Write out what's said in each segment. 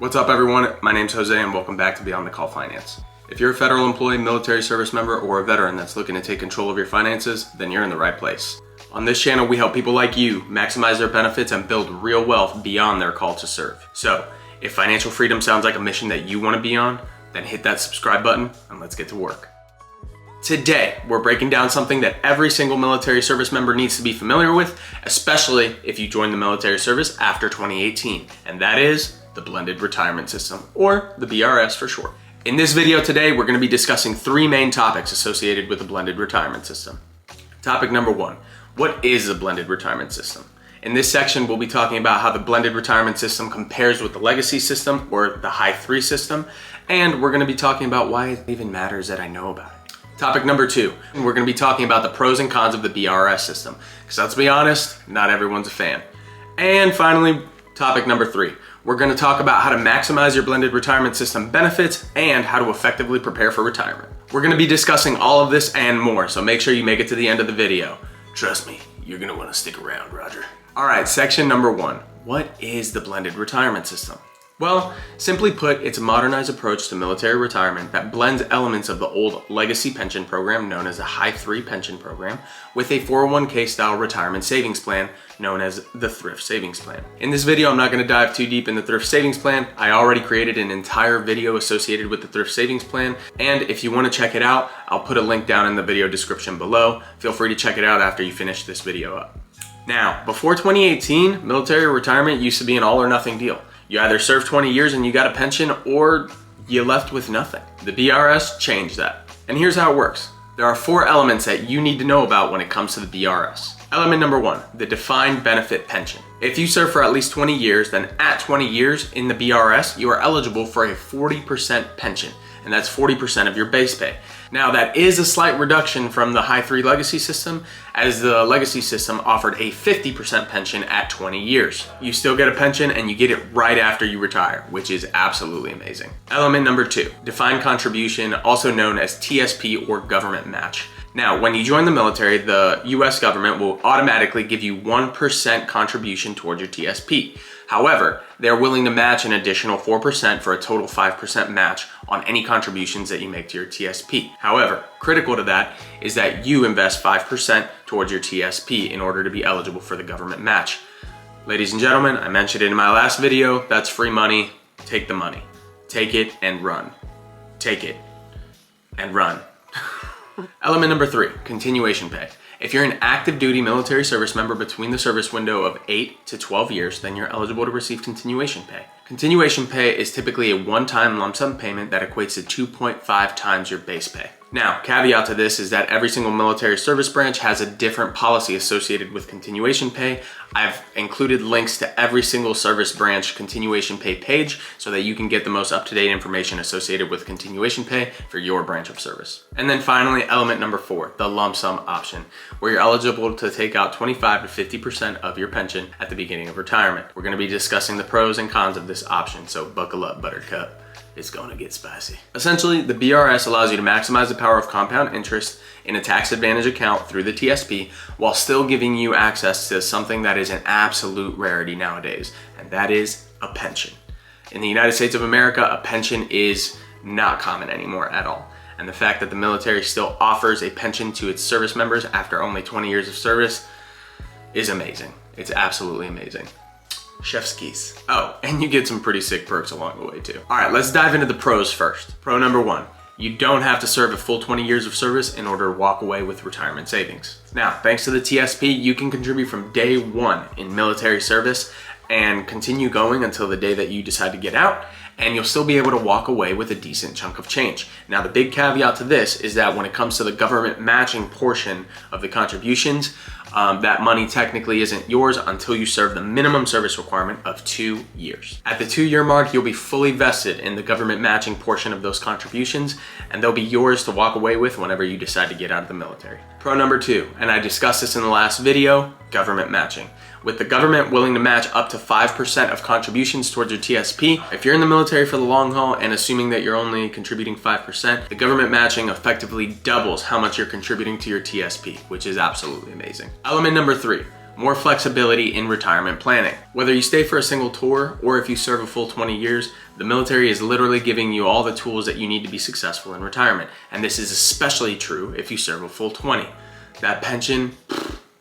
What's up everyone, my name's Jose and welcome back to Beyond the Call Finance. If you're a federal employee, military service member, or a veteran that's looking to take control of your finances, then you're in the right place. On this channel, we help people like you maximize their benefits and build real wealth beyond their call to serve. So, if financial freedom sounds like a mission that you want to be on, then hit that subscribe button and let's get to work. Today, we're breaking down something that every single military service member needs to be familiar with, especially if you join the military service after 2018, and that is the blended retirement system, or the BRS for short. In this video today, we're going to be discussing three main topics associated with the blended retirement system. Topic number one, what is the blended retirement system? In this section, we'll be talking about how the blended retirement system compares with the legacy system or the high three system, and we're going to be talking about why it even matters that I know about it. Topic number two, we're going to be talking about the pros and cons of the BRS system, because let's be honest, not everyone's a fan. And finally, topic number three, we're going to talk about how to maximize your blended retirement system benefits and how to effectively prepare for retirement. We're going to be discussing all of this and more, so make sure you make it to the end of the video. Trust me, you're going to want to stick around, Roger. All right, section number one, what is the blended retirement system? Well, simply put, it's a modernized approach to military retirement that blends elements of the old legacy pension program known as a high three pension program with a 401k style retirement savings plan known as the thrift savings plan. In this video, I'm not going to dive too deep in the thrift savings plan. I already created an entire video associated with the thrift savings plan, and if you want to check it out, I'll put a link down in the video description below. Feel free to check it out after you finish this video up. Now, before 2018, military retirement used to be an all or nothing deal. You either served 20 years and you got a pension, or you left with nothing. The BRS changed that. And here's how it works. There are four elements that you need to know about when it comes to the BRS. Element number one, the defined benefit pension. If you serve for at least 20 years, then at 20 years in the BRS, you are eligible for a 40% pension, and that's 40% of your base pay. Now that is a slight reduction from the high three legacy system, as the legacy system offered a 50% pension at 20 years. You still get a pension and you get it right after you retire, which is absolutely amazing. Element number two, defined contribution, also known as TSP or government match. Now, when you join the military, the US government will automatically give you 1% contribution toward your TSP. However, they're willing to match an additional 4% for a total 5% match on any contributions that you make to your TSP. However, critical to that is that you invest 5% towards your TSP in order to be eligible for the government match. Ladies and gentlemen, I mentioned it in my last video, that's free money. Take the money. Take it and run. Take it and run. Element number three, continuation pay. If you're an active duty military service member between the service window of 8 to 12 years, then you're eligible to receive continuation pay. Continuation pay is typically a one-time lump sum payment that equates to 2.5 times your base pay. Now, caveat to this is that every single military service branch has a different policy associated with continuation pay. I've included links to every single service branch continuation pay page so that you can get the most up-to-date information associated with continuation pay for your branch of service. And then finally, element number four, the lump sum option, where you're eligible to take out 25 to 50% of your pension at the beginning of retirement. We're going to be discussing the pros and cons of this option, so buckle up, buttercup. It's gonna get spicy. Essentially, the BRS allows you to maximize the power of compound interest in a tax advantage account through the TSP while still giving you access to something that is an absolute rarity nowadays, and that is a pension. In the United States of America, a pension is not common anymore at all. And the fact that the military still offers a pension to its service members after only 20 years of service is amazing. It's absolutely amazing. Chef's keys. Oh, and you get some pretty sick perks along the way too. All right, let's dive into the pros first. Pro number one, you don't have to serve a full 20 years of service in order to walk away with retirement savings. Now, thanks to the TSP, you can contribute from day one in military service and continue going until the day that you decide to get out, and you'll still be able to walk away with a decent chunk of change. Now, the big caveat to this is that when it comes to the government matching portion of the contributions, that money technically isn't yours until you serve the minimum service requirement of 2 years. At the 2-year mark, you'll be fully vested in the government matching portion of those contributions, and they'll be yours to walk away with whenever you decide to get out of the military. Pro number two, and I discussed this in the last video, government matching. With the government willing to match up to 5% of contributions towards your TSP, if you're in the military for the long haul and assuming that you're only contributing 5%, the government matching effectively doubles how much you're contributing to your TSP, which is absolutely amazing. Element number three, more flexibility in retirement planning. Whether you stay for a single tour or if you serve a full 20 years, the military is literally giving you all the tools that you need to be successful in retirement. And this is especially true if you serve a full 20. That pension,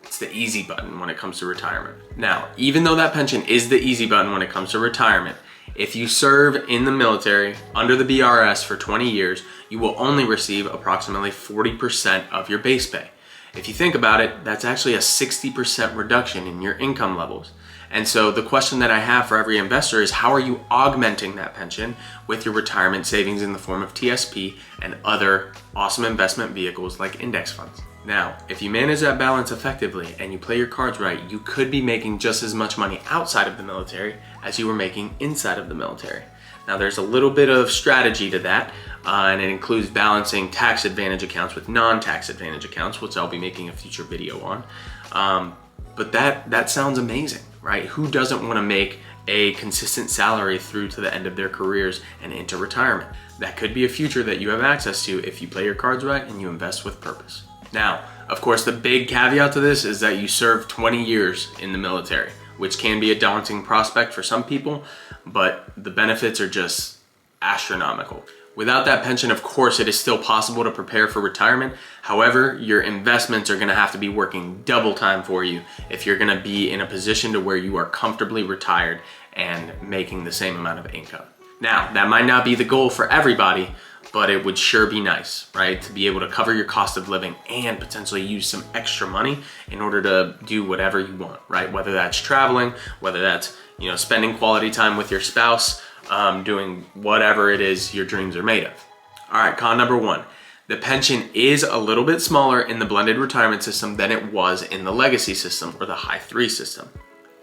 it's the easy button when it comes to retirement. Now, even though that pension is the easy button when it comes to retirement, if you serve in the military under the BRS for 20 years, you will only receive approximately 40% of your base pay. If you think about it, that's actually a 60% reduction in your income levels. And so the question that I have for every investor is, how are you augmenting that pension with your retirement savings in the form of TSP and other awesome investment vehicles like index funds? Now, if you manage that balance effectively and you play your cards right, you could be making just as much money outside of the military as you were making inside of the military. Now, there's a little bit of strategy to that, and it includes balancing tax advantage accounts with non-tax advantage accounts, which I'll be making a future video on. But that sounds amazing, right? Who doesn't want to make a consistent salary through to the end of their careers and into retirement? That could be a future that you have access to if you play your cards right and you invest with purpose. Now, of course, the big caveat to this is that you serve 20 years in the military, which can be a daunting prospect for some people, but the benefits are just astronomical. Without that pension, of course, it is still possible to prepare for retirement. However, your investments are gonna have to be working double time for you if you're gonna be in a position to where you are comfortably retired and making the same amount of income. Now, that might not be the goal for everybody, but it would sure be nice, right? To be able to cover your cost of living and potentially use some extra money in order to do whatever you want, right? Whether that's traveling, whether that's, spending quality time with your spouse, doing whatever it is your dreams are made of. All right, con number one, the pension is a little bit smaller in the blended retirement system than it was in the legacy system or the high three system.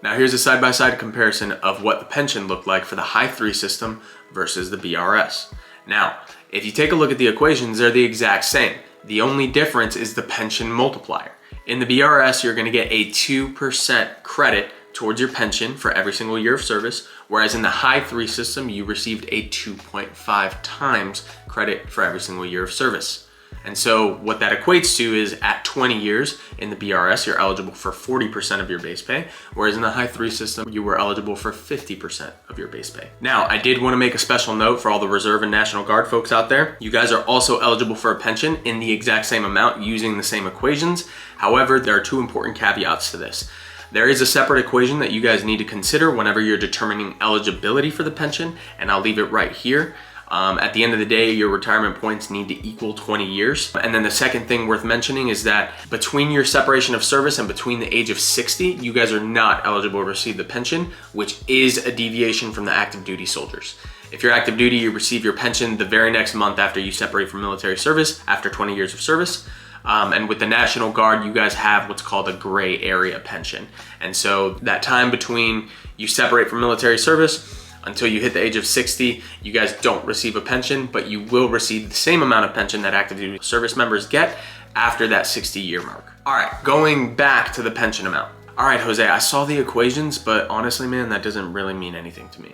Now here's a side-by-side comparison of what the pension looked like for the high three system versus the BRS. Now, if you take a look at the equations, they're the exact same. The only difference is the pension multiplier. In the BRS, you're gonna get a 2% credit towards your pension for every single year of service, whereas in the high three system, you received a 2.5 times credit for every single year of service. And so what that equates to is at 20 years in the BRS, you're eligible for 40% of your base pay, whereas in the high three system, you were eligible for 50% of your base pay. Now, I did want to make a special note for all the Reserve and National Guard folks out there. You guys are also eligible for a pension in the exact same amount using the same equations. However, there are two important caveats to this. There is a separate equation that you guys need to consider whenever you're determining eligibility for the pension, and I'll leave it right here. At the end of the day, your retirement points need to equal 20 years. And then the second thing worth mentioning is that between your separation of service and between the age of 60, you guys are not eligible to receive the pension, which is a deviation from the active duty soldiers. If you're active duty, you receive your pension the very next month after you separate from military service, after 20 years of service. And with the National Guard, you guys have what's called a gray area pension. And so that time between you separate from military service until you hit the age of 60, you guys don't receive a pension, but you will receive the same amount of pension that active duty service members get after that 60-year mark. All right, going back to the pension amount. All right, Jose, I saw the equations, but honestly, man, that doesn't really mean anything to me.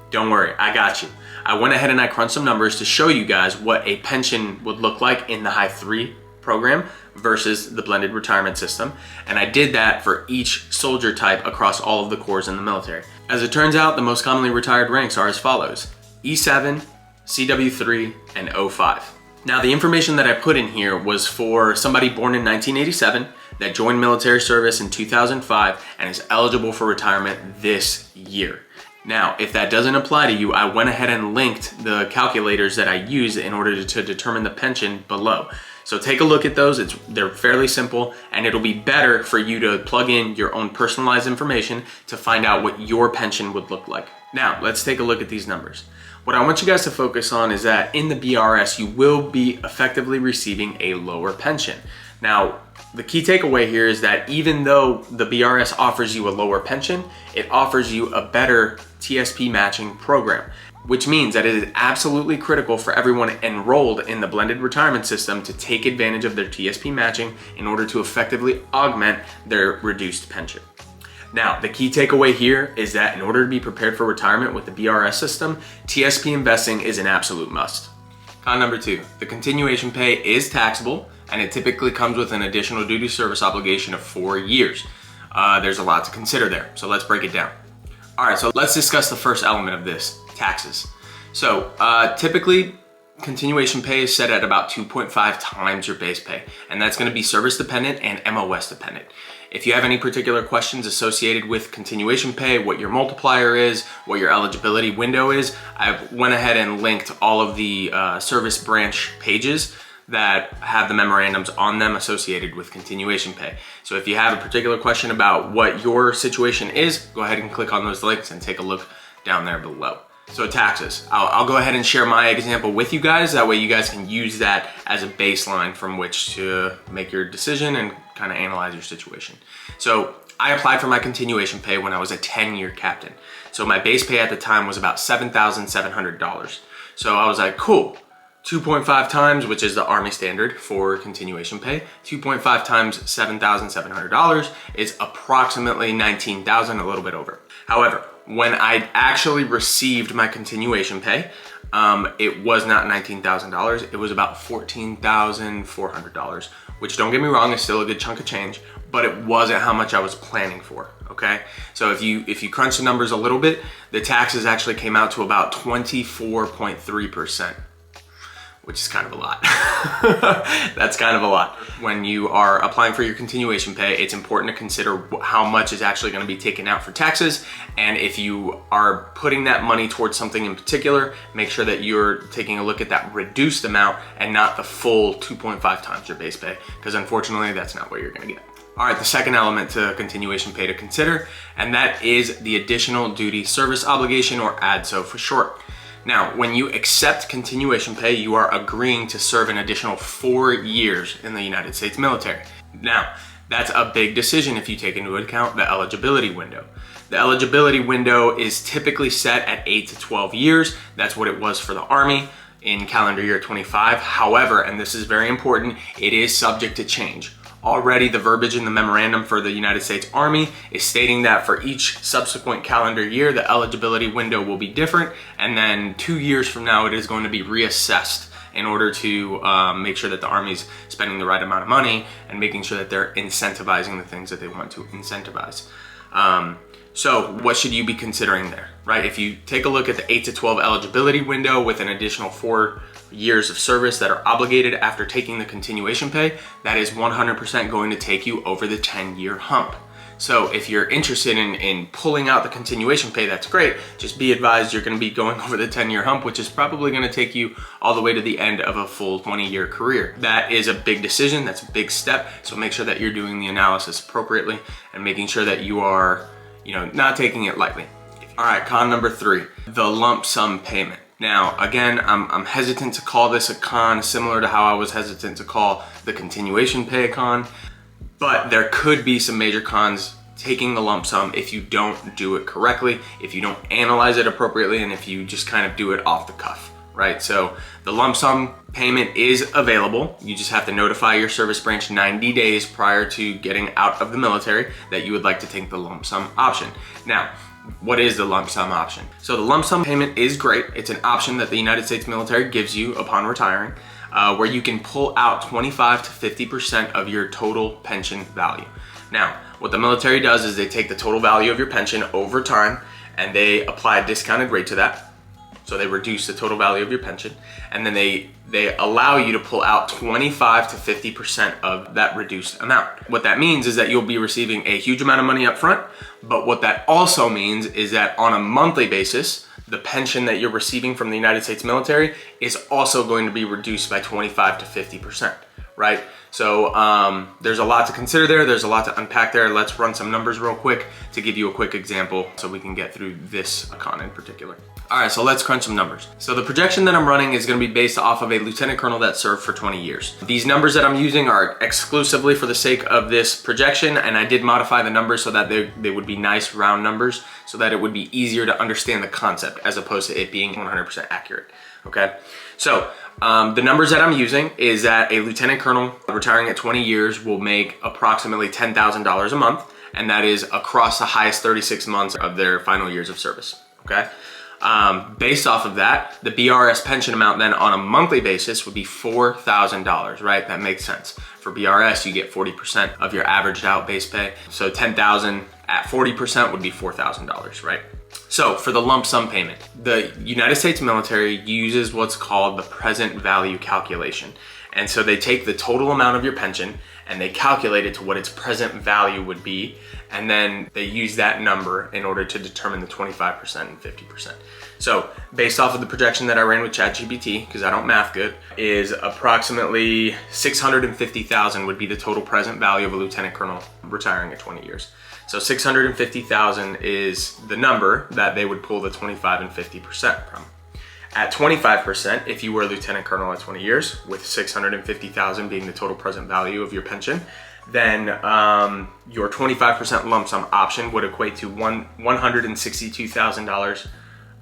Don't worry, I got you. I went ahead and I crunched some numbers to show you guys what a pension would look like in the high three program versus the blended retirement system. And I did that for each soldier type across all of the corps in the military. As it turns out, the most commonly retired ranks are as follows: E7, CW3, and O5. Now, the information that I put in here was for somebody born in 1987 that joined military service in 2005 and is eligible for retirement this year. Now, if that doesn't apply to you, I went ahead and linked the calculators that I use in order to determine the pension below. So take a look at those. They're fairly simple, and it'll be better for you to plug in your own personalized information to find out what your pension would look like. Now, let's take a look at these numbers. What I want you guys to focus on is that in the BRS, you will be effectively receiving a lower pension. Now, the key takeaway here is that even though the BRS offers you a lower pension, it offers you a better TSP matching program, which means that it is absolutely critical for everyone enrolled in the blended retirement system to take advantage of their TSP matching in order to effectively augment their reduced pension. Now, the key takeaway here is that in order to be prepared for retirement with the BRS system, TSP investing is an absolute must. Con number 2, the continuation pay is taxable, and it typically comes with an additional duty service obligation of 4 years. there's a lot to consider there. So let's break it down. All right, so let's discuss the first element of this, taxes. So typically, continuation pay is set at about 2.5 times your base pay, and that's gonna be service dependent and MOS dependent. If you have any particular questions associated with continuation pay, what your multiplier is, what your eligibility window is, I went ahead and linked all of the service branch pages that have the memorandums on them associated with continuation pay. So if you have a particular question about what your situation is, go ahead and click on those links and take a look down there below. So taxes, I'll go ahead and share my example with you guys. That way you guys can use that as a baseline from which to make your decision and kind of analyze your situation. So I applied for my continuation pay when I was a 10-year captain. So my base pay at the time was about $7,700. So I was like, cool, 2.5 times, which is the Army standard for continuation pay, 2.5 times $7,700 is approximately $19,000, a little bit over. However, when I actually received my continuation pay, it was not $19,000, it was about $14,400, which, don't get me wrong, is still a good chunk of change, but it wasn't how much I was planning for, okay? So if you crunch the numbers a little bit, the taxes actually came out to about 24.3%. which is kind of a lot. That's kind of a lot. When you are applying for your continuation pay, it's important to consider how much is actually gonna be taken out for taxes. And if you are putting that money towards something in particular, make sure that you're taking a look at that reduced amount and not the full 2.5 times your base pay, because unfortunately that's not what you're gonna get. All right, the second element to continuation pay to consider, and that is the additional duty service obligation, or ADSO for short. Now, when you accept continuation pay, you are agreeing to serve an additional 4 years in the United States military. Now, that's a big decision if you take into account the eligibility window. The eligibility window is typically set at 8 to 12 years. That's what it was for the Army in calendar year 25. However, and this is very important, it is subject to change. Already the verbiage in the memorandum for the United States Army is stating that for each subsequent calendar year, the eligibility window will be different, and then 2 years from now, it is going to be reassessed in order to make sure that the Army's spending the right amount of money and making sure that they're incentivizing the things that they want to incentivize. So what should you be considering there, right? If you take a look at the 8 to 12 eligibility window with an additional 4 years of service that are obligated after taking the continuation pay, that is 100% going to take you over the 10-year hump. So if you're interested in pulling out the continuation pay, that's great. Just be advised you're gonna be going over the 10-year hump, which is probably gonna take you all the way to the end of a full 20-year career. That is a big decision, that's a big step. So make sure that you're doing the analysis appropriately and making sure that you are, not taking it lightly. All right, con number 3, the lump sum payment. Now, again, I'm hesitant to call this a con, similar to how I was hesitant to call the continuation pay a con, but there could be some major cons taking the lump sum if you don't do it correctly, if you don't analyze it appropriately, and if you just kind of do it off the cuff, right? So the lump sum payment is available. You just have to notify your service branch 90 days prior to getting out of the military that you would like to take the lump sum option. Now, what is the lump sum option? So the lump sum payment is great. It's an option that the United States military gives you upon retiring, where you can pull out 25 to 50% of your total pension value. Now, what the military does is they take the total value of your pension over time and they apply a discounted rate to that. So they reduce the total value of your pension, and then they allow you to pull out 25 to 50% of that reduced amount. What that means is that you'll be receiving a huge amount of money up front, but what that also means is that on a monthly basis, the pension that you're receiving from the United States military is also going to be reduced by 25 to 50%, right? So there's a lot to consider there. There's a lot to unpack there. Let's run some numbers real quick to give you a quick example so we can get through this con in particular. All right, so let's crunch some numbers. So the projection that I'm running is gonna be based off of a lieutenant colonel that served for 20 years. These numbers that I'm using are exclusively for the sake of this projection, and I did modify the numbers so that they would be nice round numbers so that it would be easier to understand the concept as opposed to it being 100% accurate, okay? So the numbers that I'm using is that a lieutenant colonel retiring at 20 years will make approximately $10,000 a month, and that is across the highest 36 months of their final years of service, okay? Based off of that, the BRS pension amount then on a monthly basis would be $4,000, right? That makes sense. For BRS, you get 40% of your averaged out base pay. So $10,000 at 40% would be $4,000, right? So for the lump sum payment, the United States military uses what's called the present value calculation. And so they take the total amount of your pension and they calculate it to what its present value would be. And then they use that number in order to determine the 25% and 50%. So based off of the projection that I ran with ChatGPT, because I don't math good, is approximately $650,000 would be the total present value of a lieutenant colonel retiring at 20 years. So $650,000 is the number that they would pull the 25 and 50% from. At 25%, if you were a lieutenant colonel at 20 years, with $650,000 being the total present value of your pension, then your 25% lump sum option would equate to $162,000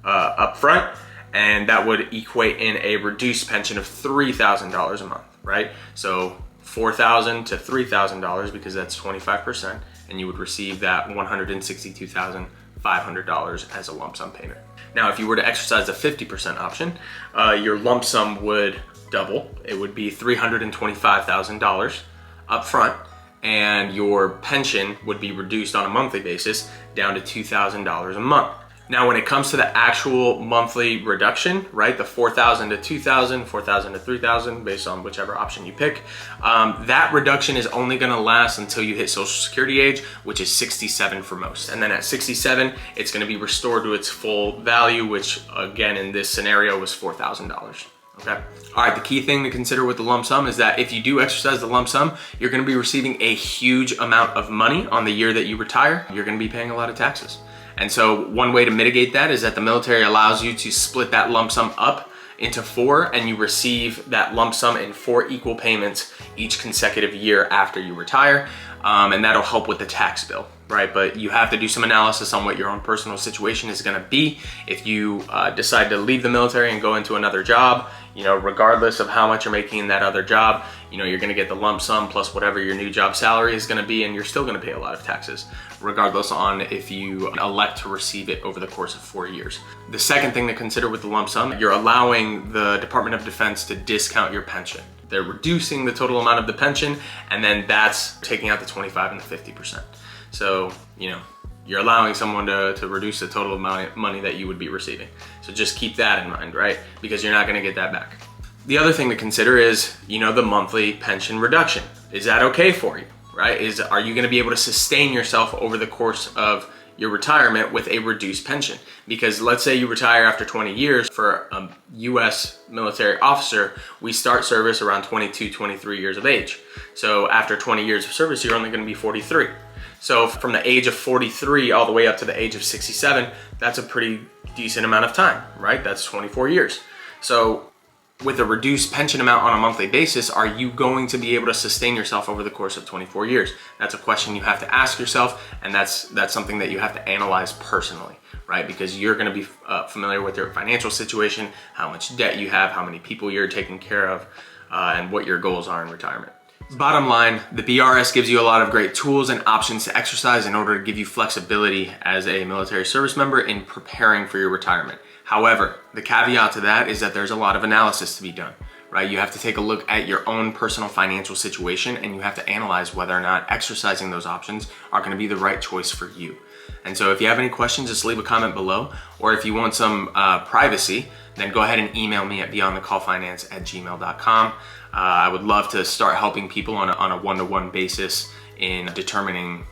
up front, and that would equate in a reduced pension of $3,000 a month, right? So $4,000 to $3,000 because that's 25%, and you would receive that $162,500 as a lump sum payment. Now, if you were to exercise the 50% option, your lump sum would double. It would be $325,000 up front, and your pension would be reduced on a monthly basis down to $2,000 a month. Now, when it comes to the actual monthly reduction, right, the $4,000 to $2,000, $4,000 to $3,000, based on whichever option you pick, that reduction is only gonna last until you hit Social Security age, which is 67 for most. And then at 67, it's gonna be restored to its full value, which again, in this scenario was $4,000. Okay. All right, the key thing to consider with the lump sum is that if you do exercise the lump sum, you're gonna be receiving a huge amount of money on the year that you retire. You're gonna be paying a lot of taxes. And so one way to mitigate that is that the military allows you to split that lump sum up into 4, and you receive that lump sum in 4 equal payments each consecutive year after you retire. And that'll help with the tax bill, right? But you have to do some analysis on what your own personal situation is gonna be. If you decide to leave the military and go into another job, you know, regardless of how much you're making in that other job, you know, you're gonna get the lump sum plus whatever your new job salary is gonna be, and you're still gonna pay a lot of taxes, regardless on if you elect to receive it over the course of 4 years. The second thing to consider with the lump sum, you're allowing the Department of Defense to discount your pension. They're reducing the total amount of the pension, and then that's taking out the 25 and the 50%. So, you know, you're allowing someone to reduce the total amount of money that you would be receiving. So just keep that in mind, right? Because you're not gonna get that back. The other thing to consider is, you know, the monthly pension reduction. Is that okay for you, right? Are you gonna be able to sustain yourself over the course of your retirement with a reduced pension? Because let's say you retire after 20 years. For a US military officer, we start service around 22, 23 years of age. So after 20 years of service, you're only gonna be 43. So from the age of 43 all the way up to the age of 67, that's a pretty decent amount of time, right? That's 24 years. So with a reduced pension amount on a monthly basis, are you going to be able to sustain yourself over the course of 24 years? That's a question you have to ask yourself, and that's something that you have to analyze personally, right? Because you're gonna be familiar with your financial situation, how much debt you have, how many people you're taking care of, and what your goals are in retirement. Bottom line, the BRS gives you a lot of great tools and options to exercise in order to give you flexibility as a military service member in preparing for your retirement. However, the caveat to that is that there's a lot of analysis to be done, right? You have to take a look at your own personal financial situation, and you have to analyze whether or not exercising those options are gonna be the right choice for you. And so if you have any questions, just leave a comment below, or if you want some privacy, then go ahead and email me at beyondthecallfinance@gmail.com. I would love to start helping people on a one-to-one basis in determining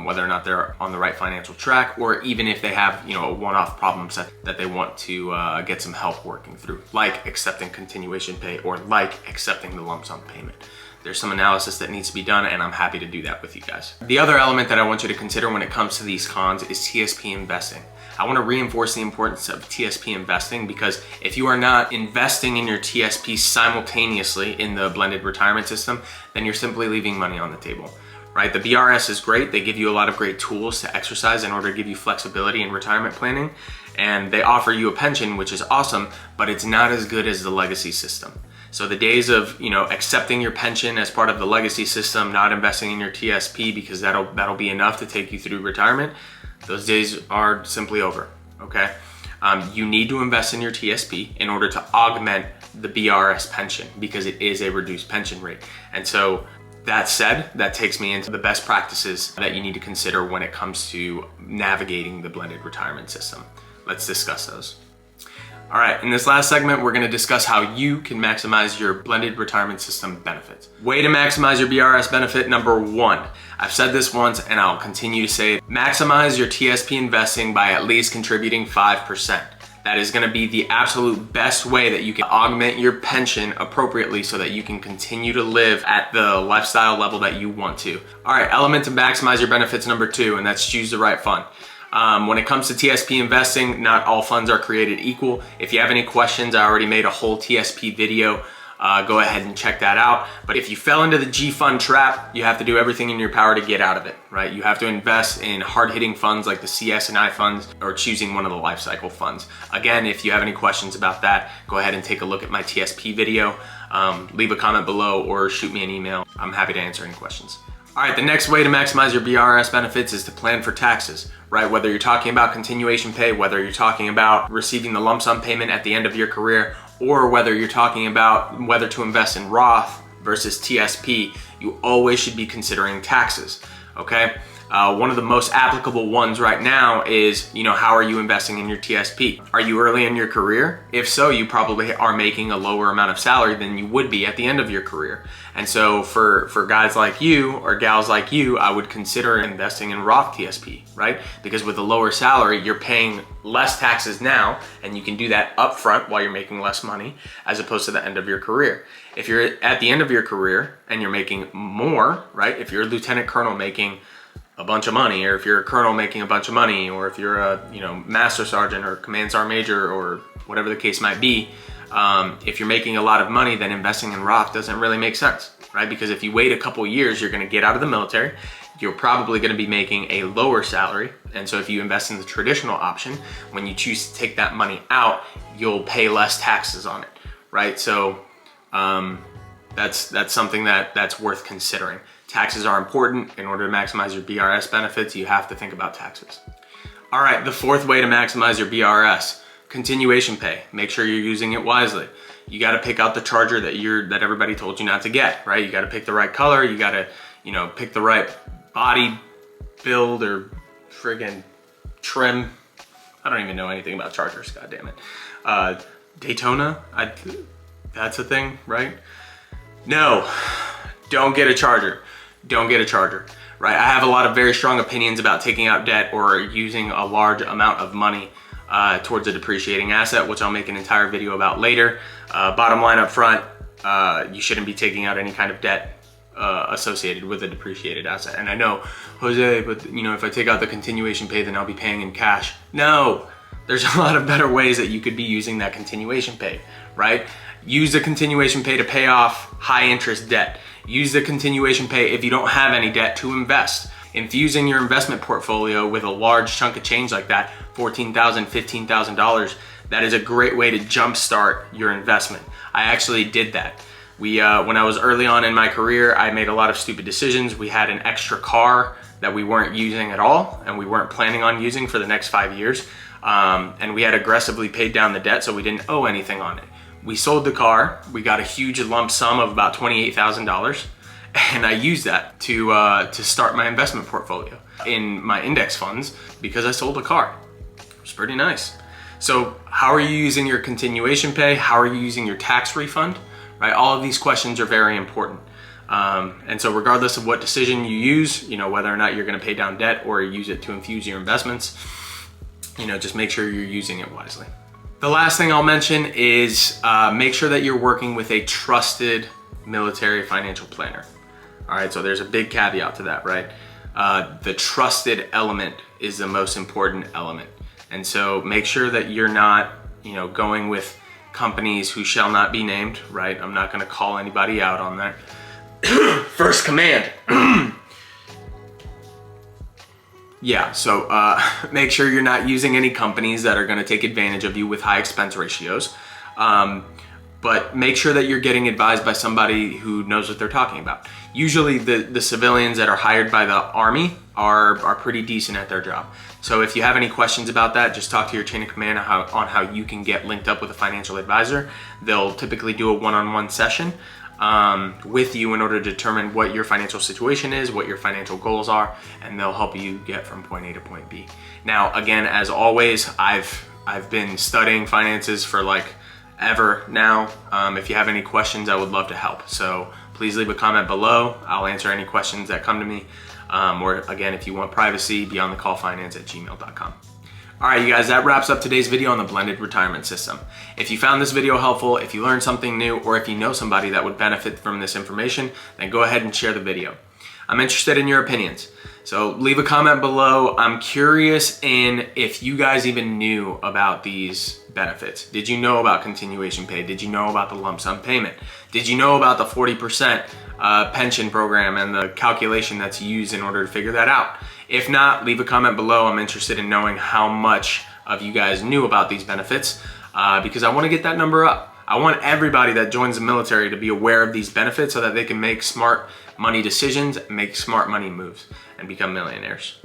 whether or not they're on the right financial track, or even if they have, you know, a one-off problem set that they want to get some help working through, like accepting continuation pay or like accepting the lump sum payment. There's some analysis that needs to be done, and I'm happy to do that with you guys. The other element that I want you to consider when it comes to these cons is TSP investing. I want to reinforce the importance of TSP investing, because if you are not investing in your TSP simultaneously in the blended retirement system, then you're simply leaving money on the table, right? The BRS is great. They give you a lot of great tools to exercise in order to give you flexibility in retirement planning, and they offer you a pension, which is awesome, but it's not as good as the legacy system. So the days of, you know, accepting your pension as part of the legacy system, not investing in your TSP because that'll be enough to take you through retirement, those days are simply over, okay? You need to invest in your TSP in order to augment the BRS pension because it is a reduced pension rate. And so that said, that takes me into the best practices that you need to consider when it comes to navigating the blended retirement system. Let's discuss those. All right, in this last segment, we're gonna discuss how you can maximize your blended retirement system benefits. Way to maximize your BRS benefit, number one. I've said this once and I'll continue to say it. Maximize your TSP investing by at least contributing 5%. That is gonna be the absolute best way that you can augment your pension appropriately so that you can continue to live at the lifestyle level that you want to. All right, element to maximize your benefits, number two, and that's choose the right fund. When it comes to TSP investing, not all funds are created equal. If you have any questions, I already made a whole TSP video. Go ahead and check that out. But if you fell into the G fund trap, you have to do everything in your power to get out of it, right? You have to invest in hard-hitting funds like the CS&I funds or choosing one of the life cycle funds. Again, if you have any questions about that, go ahead and take a look at my TSP video. Leave a comment below or shoot me an email. I'm happy to answer any questions. All right, the next way to maximize your BRS benefits is to plan for taxes, right? Whether you're talking about continuation pay, whether you're talking about receiving the lump sum payment at the end of your career, or whether you're talking about whether to invest in Roth versus TSP, you always should be considering taxes, okay? One of the most applicable ones right now is, how are you investing in your TSP? Are you early in your career? If so, you probably are making a lower amount of salary than you would be at the end of your career. And so for guys like you or gals like you, I would consider investing in Roth TSP, right? Because with a lower salary, you're paying less taxes now, and you can do that upfront while you're making less money, as opposed to the end of your career. If you're at the end of your career and you're making more, right? If you're a lieutenant colonel making a bunch of money, or if you're a colonel making a bunch of money, or if you're a master sergeant or command sergeant major or whatever the case might be, if you're making a lot of money, then investing in Roth doesn't really make sense, right? Because if you wait a couple years, you're going to get out of the military. You're probably going to be making a lower salary. And so if you invest in the traditional option, when you choose to take that money out, you'll pay less taxes on it, right? So that's something that's worth considering. Taxes are important. In order to maximize your BRS benefits, you have to think about taxes. All right, the fourth way to maximize your BRS, continuation pay. Make sure you're using it wisely. You got to pick out the charger that everybody told you not to get, right? You got to pick the right color. You got to, pick the right body build or friggin' trim. I don't even know anything about chargers, god damn it. Daytona, that's a thing, right? No, don't get a charger. Don't get a charger, right? I have a lot of very strong opinions about taking out debt or using a large amount of money towards a depreciating asset, which I'll make an entire video about later. Bottom line up front, you shouldn't be taking out any kind of debt associated with a depreciated asset. And I know, Jose, but if I take out the continuation pay, then I'll be paying in cash. No, there's a lot of better ways that you could be using that continuation pay, right? Use the continuation pay to pay off high interest debt. Use the continuation pay if you don't have any debt to invest. Infusing your investment portfolio with a large chunk of change like that, $14,000, $15,000, that is a great way to jumpstart your investment. I actually did that. When I was early on in my career, I made a lot of stupid decisions. We had an extra car that we weren't using at all, and we weren't planning on using for the next 5 years. And we had aggressively paid down the debt, so we didn't owe anything on it. We sold the car, we got a huge lump sum of about $28,000, and I used that to start my investment portfolio in my index funds because I sold a car. It was pretty nice. So how are you using your continuation pay? How are you using your tax refund? Right? All of these questions are very important. And so regardless of what decision you use, whether or not you're gonna pay down debt or use it to infuse your investments, just make sure you're using it wisely. The last thing I'll mention is make sure that you're working with a trusted military financial planner. All right, so there's a big caveat to that, right? The trusted element is the most important element. And so make sure that you're not, going with companies who shall not be named, right? I'm not gonna call anybody out on that. First command. Yeah, so make sure you're not using any companies that are gonna take advantage of you with high expense ratios. But make sure that you're getting advised by somebody who knows what they're talking about. Usually the civilians that are hired by the Army are pretty decent at their job. So if you have any questions about that, just talk to your chain of command on how you can get linked up with a financial advisor. They'll typically do a one-on-one session with you in order to determine what your financial situation is, what your financial goals are, and they'll help you get from point A to point B. Now, again, as always, I've been studying finances for like ever now. If you have any questions, I would love to help. So please leave a comment below. I'll answer any questions that come to me. Or again, if you want privacy, beyondthecallfinance@gmail.com. All right, you guys, that wraps up today's video on the blended retirement system. If you found this video helpful, if you learned something new, or if you know somebody that would benefit from this information, then go ahead and share the video. I'm interested in your opinions. So leave a comment below. I'm curious in if you guys even knew about these benefits. Did you know about continuation pay? Did you know about the lump sum payment? Did you know about the 40% pension program and the calculation that's used in order to figure that out? If not, leave a comment below. I'm interested in knowing how much of you guys knew about these benefits because I want to get that number up. I want everybody that joins the military to be aware of these benefits so that they can make smart money decisions, make smart money moves, and become millionaires.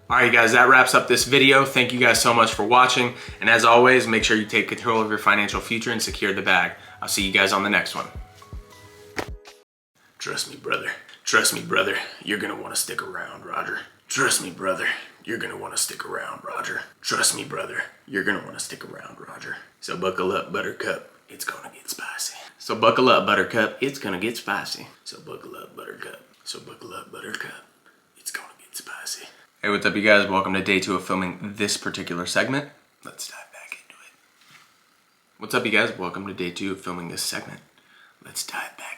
All right, guys, that wraps up this video. Thank you guys so much for watching. And as always, make sure you take control of your financial future and secure the bag. I'll see you guys on the next one. Trust me, brother. Trust me, brother. You're gonna want to stick around, Roger. Trust me, brother. You're gonna want to stick around, Roger. Trust me, brother. You're gonna want to stick around, Roger. So buckle up, buttercup. It's gonna get spicy. So buckle up, buttercup. It's gonna get spicy. So buckle up, buttercup. So buckle up, buttercup. It's gonna get spicy. Hey, what's up, you guys? Welcome to day 2 of filming this particular segment. Let's dive back into it. What's up, you guys? Welcome to day 2 of filming this segment. Let's dive back